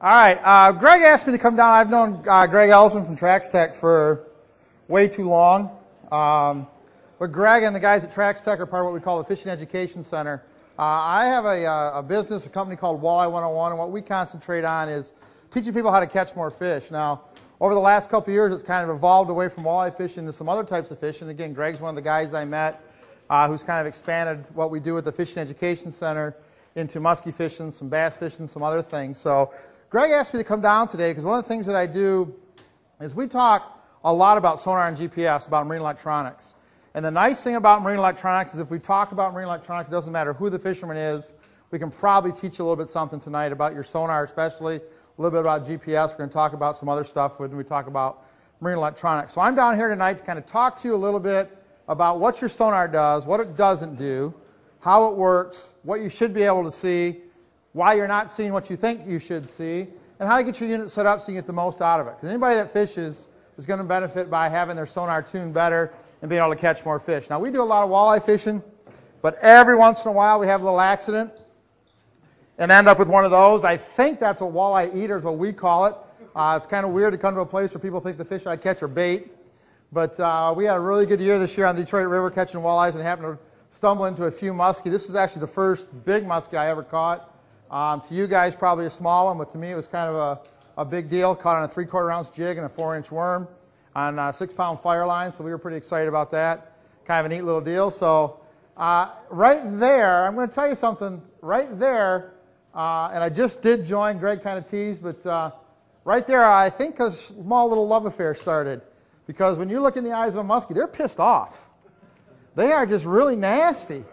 All right, Greg asked me to come down. I've known Greg Ellison from Trax Tech for way too long. But Greg and the guys at Trax Tech are part of what we call the Fishing Education Center. I have a business, a company called Walleye 101, and what we concentrate on is teaching people how to catch more fish. Now, over the last couple of years, it's kind of evolved away from walleye fishing to some other types of fishing. Again, Greg's one of the guys I met who's kind of expanded what we do at the Fishing Education Center into muskie fishing, some bass fishing, some other things. So Greg asked me to come down today because one of the things that I do is we talk a lot about sonar and GPS, about marine electronics. And the nice thing about marine electronics is if we talk about marine electronics, it doesn't matter who the fisherman is. We can probably teach you a little bit something tonight about your sonar especially, a little bit about GPS. We're going to talk about some other stuff when we talk about marine electronics. So I'm down here tonight to kind of talk to you a little bit about what your sonar does, what it doesn't do, how it works, what you should be able to see, why you're not seeing what you think you should see, and how to get your unit set up so you get the most out of it. Because anybody that fishes is going to benefit by having their sonar tuned better and being able to catch more fish. Now, we do a lot of walleye fishing, but every once in a while we have a little accident and end up with one of those. I think that's a walleye eater is what we call it. It's kind of weird to come to a place where people think the fish I catch are bait. But we had a really good year this year on the Detroit River catching walleyes and happened to stumble into a few muskie. This is actually the first big muskie I ever caught. To you guys, probably a small one, but to me it was kind of a big deal. Caught on a 3/4 ounce jig and a 4-inch worm on a 6-pound fire line, so we were pretty excited about that. Kind of a neat little deal. So right there, I'm going to tell you something. Right there, and I just did join, Greg kind of teased, but right there I think a small little love affair started. Because when you look in the eyes of a muskie, they're pissed off. They are just really nasty.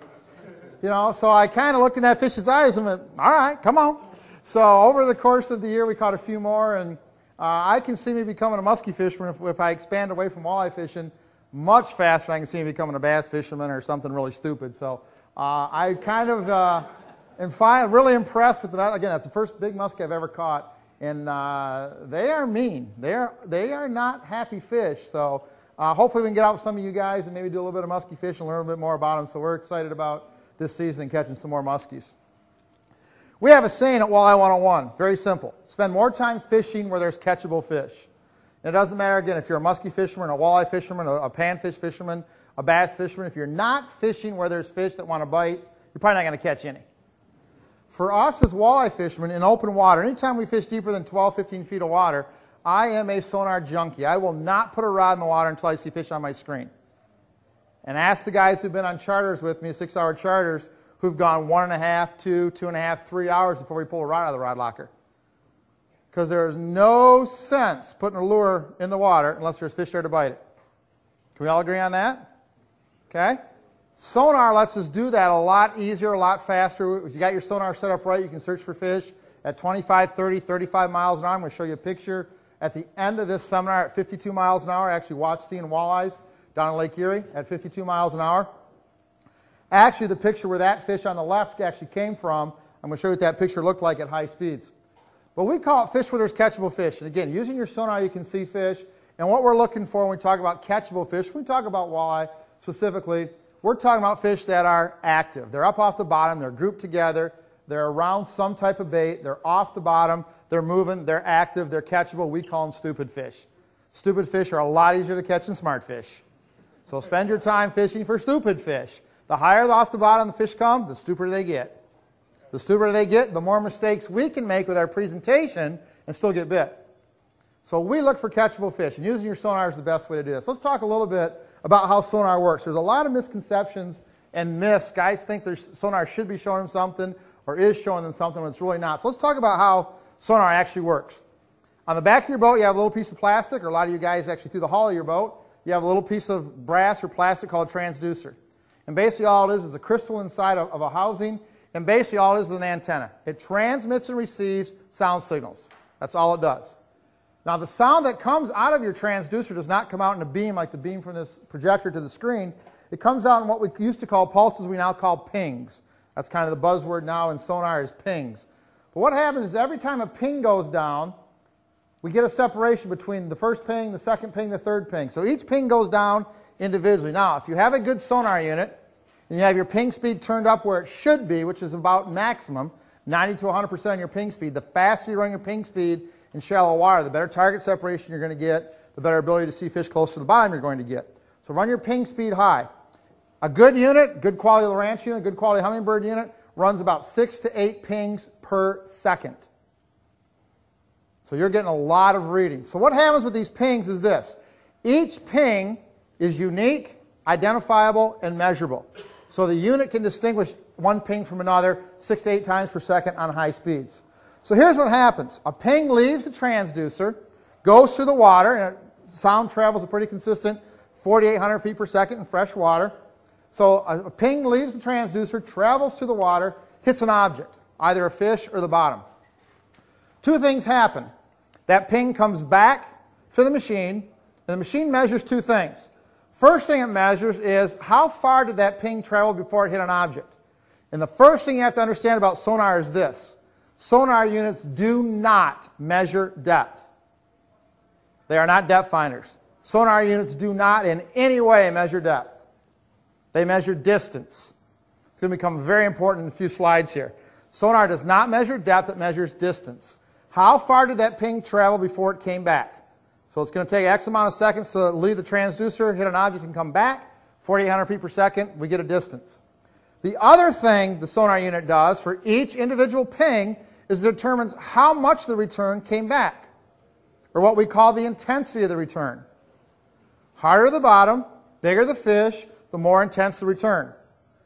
You know, so I kind of looked in that fish's eyes and went, all right, come on. So over the course of the year, we caught a few more, and I can see me becoming a muskie fisherman if I expand away from walleye fishing much faster. I can see me becoming a bass fisherman or something really stupid. So I kind of am really impressed with that. Again, that's the first big muskie I've ever caught, and they are mean. They are not happy fish. So hopefully we can get out with some of you guys and maybe do a little bit of muskie fish and learn a bit more about them. So we're excited about this season and catching some more muskies. We have a saying at Walleye 101, very simple. Spend more time fishing where there's catchable fish. And it doesn't matter, again, if you're a muskie fisherman, a walleye fisherman, a panfish fisherman, a bass fisherman. If you're not fishing where there's fish that want to bite, you're probably not going to catch any. For us as walleye fishermen in open water, anytime we fish deeper than 12, 15 feet of water, I am a sonar junkie. I will not put a rod in the water until I see fish on my screen. And ask the guys who've been on charters with me, 6-hour charters, who've gone 1.5, 2, 2.5, 3 hours before we pull a rod out of the rod locker. Because there is no sense putting a lure in the water unless there's fish there to bite it. Can we all agree on that? Okay? Sonar lets us do that a lot easier, a lot faster. If you got your sonar set up right, you can search for fish at 25, 30, 35 miles an hour. I'm going to show you a picture at the end of this seminar at 52 miles an hour. I actually watched seeing walleyes down in Lake Erie at 52 miles an hour. Actually, the picture where that fish on the left actually came from, I'm going to show you what that picture looked like at high speeds. But we call it fish where there's catchable fish. And again, using your sonar, you can see fish. And what we're looking for when we talk about catchable fish, when we talk about walleye specifically, we're talking about fish that are active. They're up off the bottom, they're grouped together, they're around some type of bait, they're off the bottom, they're moving, they're active, they're catchable. We call them stupid fish. Stupid fish are a lot easier to catch than smart fish. So spend your time fishing for stupid fish. The higher off the bottom the fish come, the stupider they get. The stupider they get, the more mistakes we can make with our presentation and still get bit. So we look for catchable fish, and using your sonar is the best way to do this. Let's talk a little bit about how sonar works. There's a lot of misconceptions and myths. Guys think their sonar should be showing them something or is showing them something when it's really not. So let's talk about how sonar actually works. On the back of your boat, you have a little piece of plastic, or a lot of you guys actually through the hull of your boat, you have a little piece of brass or plastic called a transducer. And basically all it is a crystal inside of a housing, and basically all it is an antenna. It transmits and receives sound signals. That's all it does. Now the sound that comes out of your transducer does not come out in a beam like the beam from this projector to the screen. It comes out in what we used to call pulses, we now call pings. That's kind of the buzzword now in sonar is pings. But what happens is every time a ping goes down, we get a separation between the first ping, the second ping, the third ping. So each ping goes down individually. Now, if you have a good sonar unit, and you have your ping speed turned up where it should be, which is about maximum, 90 to 100% on your ping speed. The faster you run your ping speed in shallow water, the better target separation you're going to get, the better ability to see fish close to the bottom you're going to get. So run your ping speed high. A good unit, good quality Lowrance unit, good quality hummingbird unit, runs about 6 to 8 pings per second. So you're getting a lot of readings. So what happens with these pings is this. Each ping is unique, identifiable, and measurable. So the unit can distinguish one ping from another 6 to 8 times per second on high speeds. So here's what happens. A ping leaves the transducer, goes through the water, and sound travels a pretty consistent 4,800 feet per second in fresh water. So a ping leaves the transducer, travels through the water, hits an object, either a fish or the bottom. Two things happen. That ping comes back to the machine, and the machine measures two things. First thing it measures is how far did that ping travel before it hit an object. And the first thing you have to understand about sonar is this. Sonar units do not measure depth. They are not depth finders. Sonar units do not in any way measure depth. They measure distance. It's going to become very important in a few slides here. Sonar does not measure depth, it measures distance. How far did that ping travel before it came back? So it's going to take X amount of seconds to leave the transducer, hit an object, and come back. 4,800 feet per second, we get a distance. The other thing the sonar unit does for each individual ping is it determines how much the return came back, or what we call the intensity of the return. Harder the bottom, bigger the fish, the more intense the return,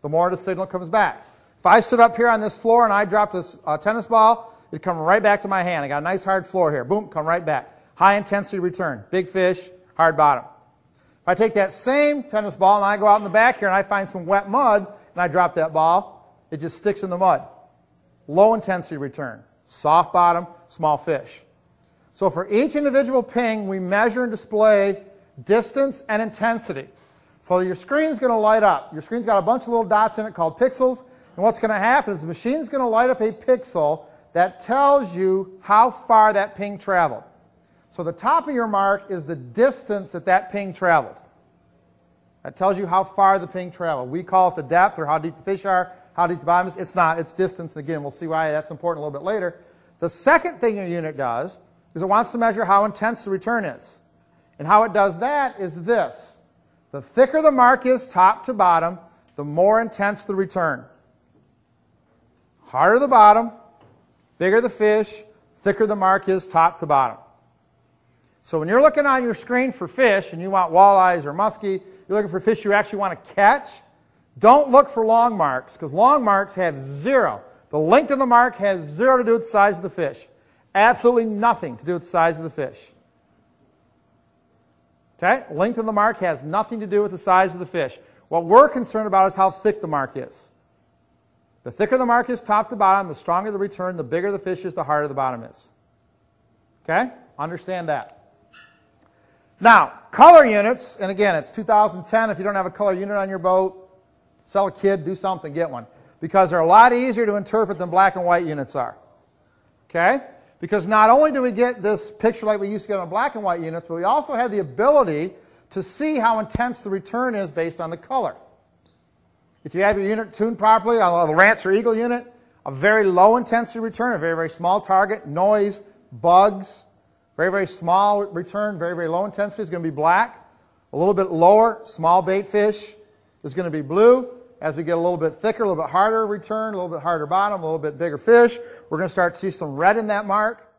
the more the signal comes back. If I stood up here on this floor and I dropped a tennis ball, it'd come right back to my hand. I got a nice hard floor here. Boom, come right back. High intensity return. Big fish, hard bottom. If I take that same tennis ball and I go out in the back here and I find some wet mud and I drop that ball, it just sticks in the mud. Low intensity return. Soft bottom, small fish. So for each individual ping, we measure and display distance and intensity. So your screen's going to light up. Your screen's got a bunch of little dots in it called pixels. And what's going to happen is the machine's going to light up a pixel that tells you how far that ping traveled. So the top of your mark is the distance that that ping traveled. That tells you how far the ping traveled. We call it the depth, or how deep the fish are, how deep the bottom is. It's not. It's distance. And again, we'll see why that's important a little bit later. The second thing your unit does is it wants to measure how intense the return is. And how it does that is this. The thicker the mark is top to bottom, the more intense the return. Harder the bottom, bigger the fish, thicker the mark is top to bottom. So when you're looking on your screen for fish and you want walleyes or muskie, you're looking for fish you actually want to catch, don't look for long marks, because long marks have zero. The length of the mark has zero to do with the size of the fish. Absolutely nothing to do with the size of the fish. Okay? Length of the mark has nothing to do with the size of the fish. What we're concerned about is how thick the mark is. The thicker the mark is top to bottom, the stronger the return, the bigger the fish is, the harder the bottom is. Okay? Understand that. Now, color units, and again, it's 2010. If you don't have a color unit on your boat, sell a kid, do something, get one. Because they're a lot easier to interpret than black and white units are. Okay? Because not only do we get this picture like we used to get on black and white units, but we also have the ability to see how intense the return is based on the color. If you have your unit tuned properly on a Lowrance or Eagle unit, a very low intensity return, a very, very small target, noise, bugs, very, very small return, very, very low intensity is going to be black. A little bit lower, small bait fish is going to be blue. As we get a little bit thicker, a little bit harder return, a little bit harder bottom, a little bit bigger fish, we're going to start to see some red in that mark.